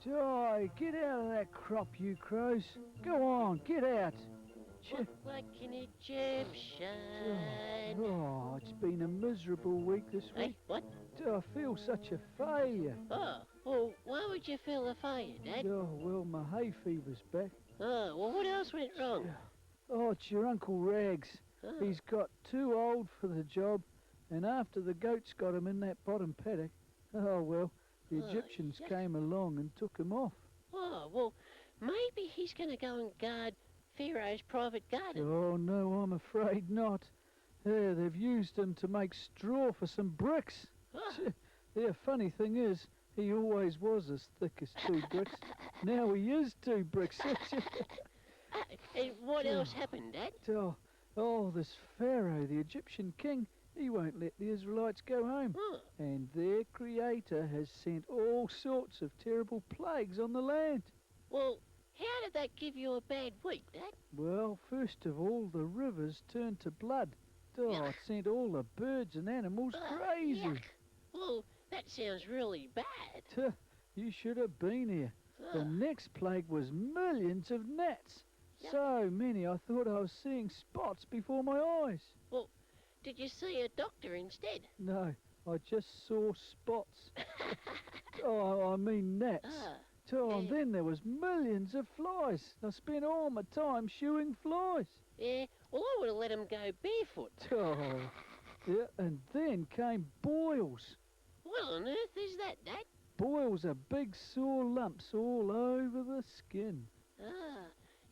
Joy, get out of that crop, you crows. Go on, get out. Look like an Egyptian. Oh, it's been a miserable week this week. Hey, what? I feel such a failure. Oh, well, why would you feel a failure, Dad? Oh, well, my hay fever's back. Oh, well, what else went wrong? Oh, it's your Uncle Rags. Oh. He's got too old for the job, and after the goats got him in that bottom paddock, oh, well, the Egyptians came along and took him off. Oh, well, maybe he's going to go and guard Pharaoh's private garden. Oh, no, I'm afraid not. They've used him to make straw for some bricks. Oh. The funny thing is, he always was as thick as 2 bricks. Now he is 2 bricks. And what else happened, Dad? Oh, this Pharaoh, the Egyptian king, he won't let the Israelites go home. Oh. And their creator has sent all sorts of terrible plagues on the land. Well, how did that give you a bad week, Dad? Well, first of all, the rivers turned to blood. Oh, it sent all the birds and animals crazy. Yuck. Well, that sounds really bad. You should have been here. The next plague was millions of gnats. Yuck. So many I thought I was seeing spots before my eyes. Well, did you see a doctor instead? No, I just saw spots. I mean gnats. And then there was millions of flies. I spent all my time shooing flies. Yeah, well, I would have let him go barefoot. And then came boils. What on earth is that, Dad? Boils are big sore lumps all over the skin.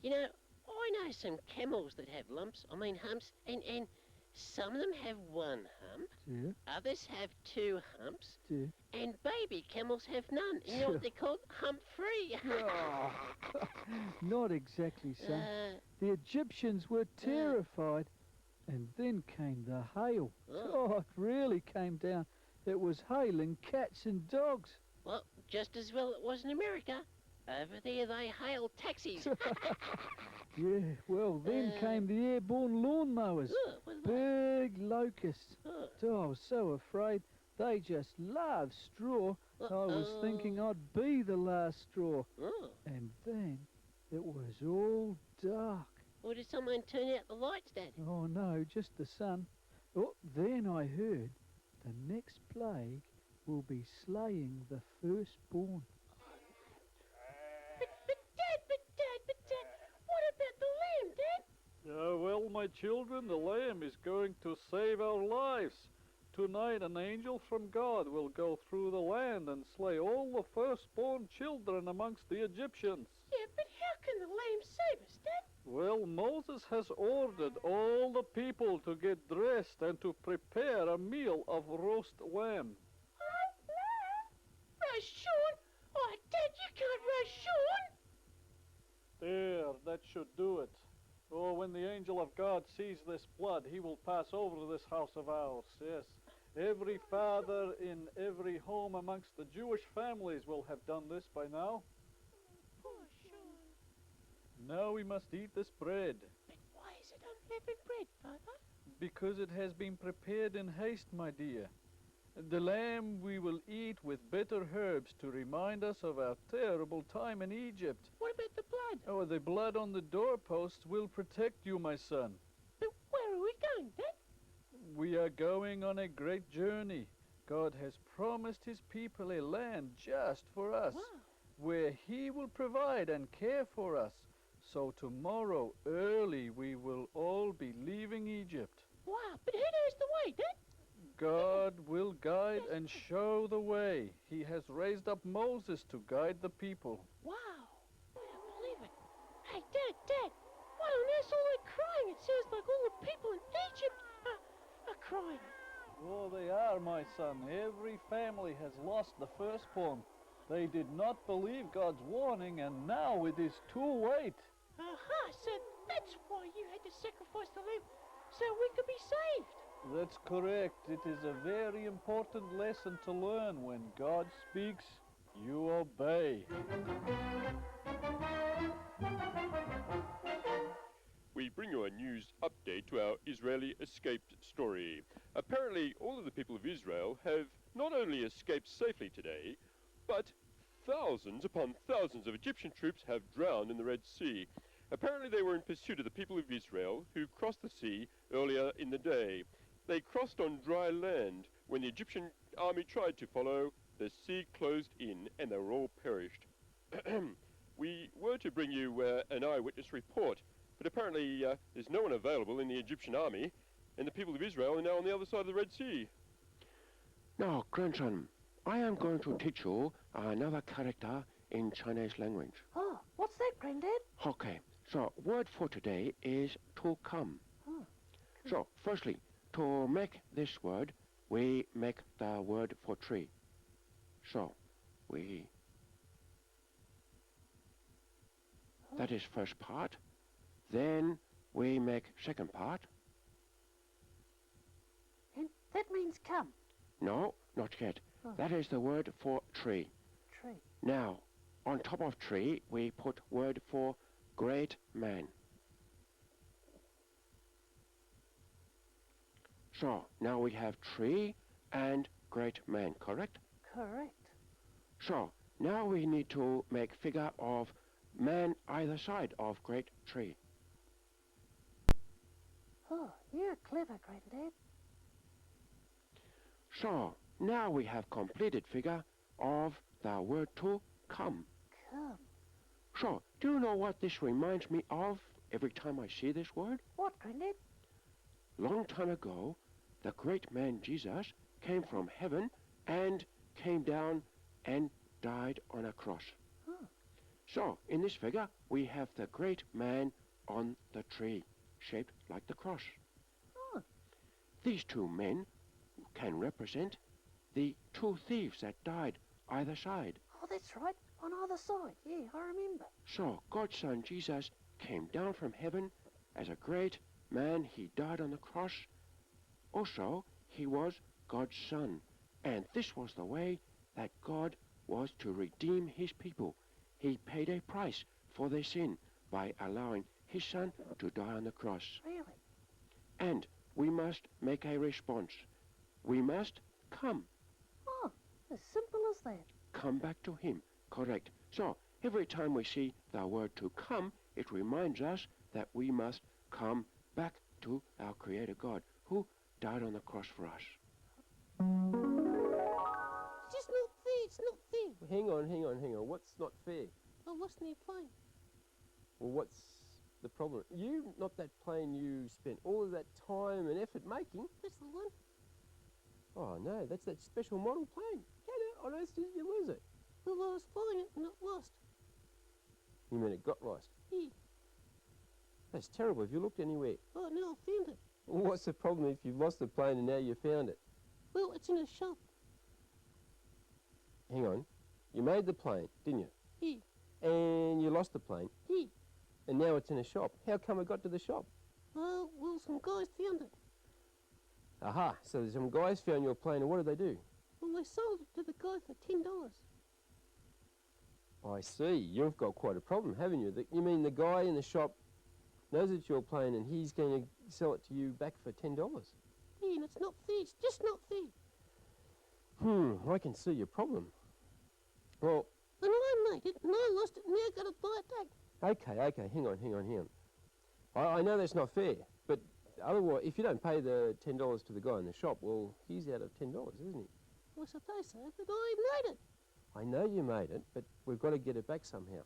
You know, I know some camels that have lumps, humps, and some of them have 1 hump, others have 2 humps, and baby camels have none. You know what they're called? Hump-free. Not exactly, son. The Egyptians were terrified, and then came the hail. It really came down. It was hailing cats and dogs. Well, just as well it was in America. Over there they hail taxis. Yeah, well, then came the airborne lawnmowers. Big locusts. I was so afraid. They just loved straw. I was thinking I'd be the last straw. And then it was all dark. Or did someone turn out the lights, Dad? Oh, no, just the sun. Then I heard the next plague will be slaying the firstborn. But Dad, what about the lamb, Dad? Well, my children, the lamb is going to save our lives. Tonight an angel from God will go through the land and slay all the firstborn children amongst the Egyptians. Yeah, but how can the lamb save us, Dad? Well, Moses has ordered all the people to get dressed and to prepare a meal of roast lamb. Lamb? Roast Sean? Oh, Dad, you can't roast Sean! There, that should do it. Oh, when the angel of God sees this blood, he will pass over this house of ours, yes. Every father in every home amongst the Jewish families will have done this by now. Poor Sean. Now we must eat this bread. But why is it unleavened bread, Father? Because it has been prepared in haste, my dear. The lamb we will eat with bitter herbs to remind us of our terrible time in Egypt. What about the blood? Oh, the blood on the doorposts will protect you, my son. But where are we going, Dad? We are going on a great journey. God has promised his people a land just for us, where he will provide and care for us. So tomorrow early we will all be leaving Egypt. Wow, but who knows the way, Dad? God will guide and show the way. He has raised up Moses to guide the people. Wow, I don't believe it. Hey, Dad, what on earth's all that crying? It sounds like all the people in Egypt are crying. Oh, they are, my son. Every family has lost the firstborn. They did not believe God's warning, and now it is too late. So that's why you had to sacrifice the lamb, so we could be saved. That's correct. It is a very important lesson to learn. When God speaks, you obey. we bring you a news update to our Israeli escaped story. Apparently, all of the people of Israel have not only escaped safely today, but thousands upon thousands of Egyptian troops have drowned in the Red Sea. Apparently, they were in pursuit of the people of Israel who crossed the sea earlier in the day. They crossed on dry land. When the Egyptian army tried to follow, the sea closed in and they were all perished. We were to bring you an eyewitness report, but apparently there's no one available in the Egyptian army, and the people of Israel are now on the other side of the Red Sea. Now, grandson, I am going to teach you another character in Chinese language. Oh, what's that, Granddad? Okay, so word for today is to come. Oh. So, firstly, to make this word, we make the word for tree. So, we... That is first part. Then we make second part. And that means come. No, not yet. Oh. That is the word for tree. Tree. Now, on top of tree, we put word for great man. So, now we have tree and great man, correct? Correct. So, now we need to make figure of man either side of great tree. Oh, you're clever, Granddad. So, now we have completed figure of the word to come. Come. So, do you know what this reminds me of every time I see this word? What, Granddad? Long time ago, the great man Jesus came from heaven and came down and died on a cross. Oh. So, in this figure, we have the great man on the tree, shaped like the cross. Oh. These two men can represent the two thieves that died either side. Oh, that's right. On either side. Yeah, I remember. So, God's son Jesus came down from heaven as a great man. He died on the cross. Also, he was God's son. And this was the way that God was to redeem his people. He paid a price for their sin by allowing his son to die on the cross. Really? And we must make a response. We must come. Oh, as simple as that. Come back to him. Correct. So, every time we see the word to come, it reminds us that we must come back to our Creator God, who died on the cross for us. It's just not fair. It's not fair. Hang on. What's not fair? I wasn't here playing. Well, what's the problem? Not that plane you spent all of that time and effort making. That's the one. Oh, no, that's that special model plane. How on earth did you lose it? Well, I was flying it and it lost. You mean it got lost? Yeah. That's terrible. Have you looked anywhere? Oh, no, I found it. Well, what's the problem if you've lost the plane and now you found it? Well, it's in a shop. Hang on. You made the plane, didn't you? Yeah. And you lost the plane. Yeah. And now it's in a shop. How come it got to the shop? Well, some guys found it. Aha, so some guys found your plane, and what did they do? Well, they sold it to the guy for $10. I see. You've got quite a problem, haven't you? You mean the guy in the shop knows it's your plane and he's going to sell it to you back for $10? Yeah, and it's not fair. It's just not fair. I can see your problem. Well, And I made it, and I lost it, and now I've got to buy it back. okay, hang on. I know that's not fair, but otherwise, if you don't pay the $10 to the guy in the shop, well, he's out of $10, isn't he? I suppose so, but I made it. I know you made it, but we've got to get it back somehow.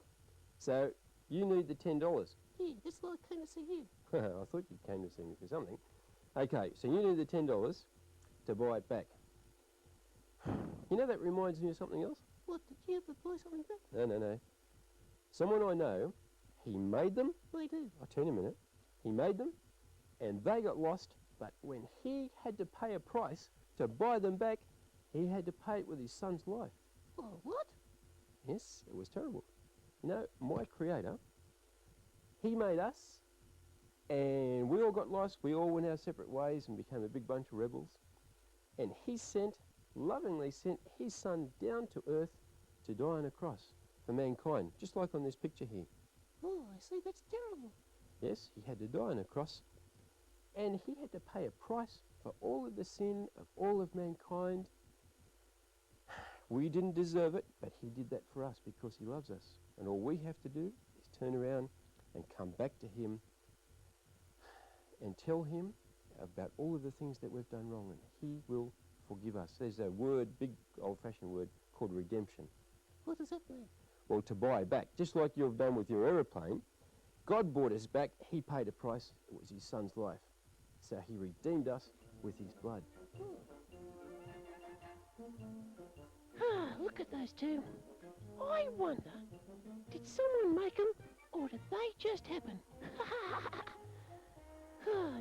So, you need the $10. Yeah, that's why I came to see you. I thought you came to see me for something. Okay, so you need the $10 to buy it back. You know, that reminds me of something else? What, did you have to buy something back? No. Someone I know, he made them. I do. I'll tell you in a minute. He made them, and they got lost, but when he had to pay a price to buy them back, he had to pay it with his son's life. Oh, what? Yes, it was terrible. You know, my Creator, he made us, and we all got lost. We all went our separate ways and became a big bunch of rebels. And he lovingly sent his son down to earth to die on a cross for mankind, just like on this picture here. Oh, I see, that's terrible. Yes, he had to die on a cross. And he had to pay a price for all of the sin of all of mankind. We didn't deserve it, but he did that for us because he loves us. And all we have to do is turn around and come back to him and tell him about all of the things that we've done wrong, and he will forgive us. There's a word, big old-fashioned word, called redemption. What does that mean? Well, to buy back. Just like you've done with your aeroplane, God bought us back. He paid a price. It was his son's life. So he redeemed us with his blood. Ah, look at those two. I wonder, did someone make them, or did they just happen?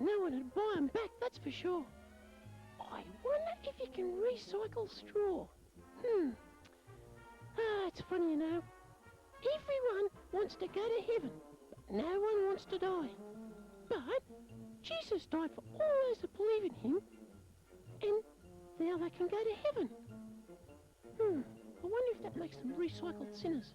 No one would buy them back, that's for sure. I wonder if you can recycle straw. It's funny, you know. Everyone wants to go to heaven, but no one wants to die. But Jesus died for all those that believe in him, and now they can go to heaven. I wonder if that makes them recycled sinners.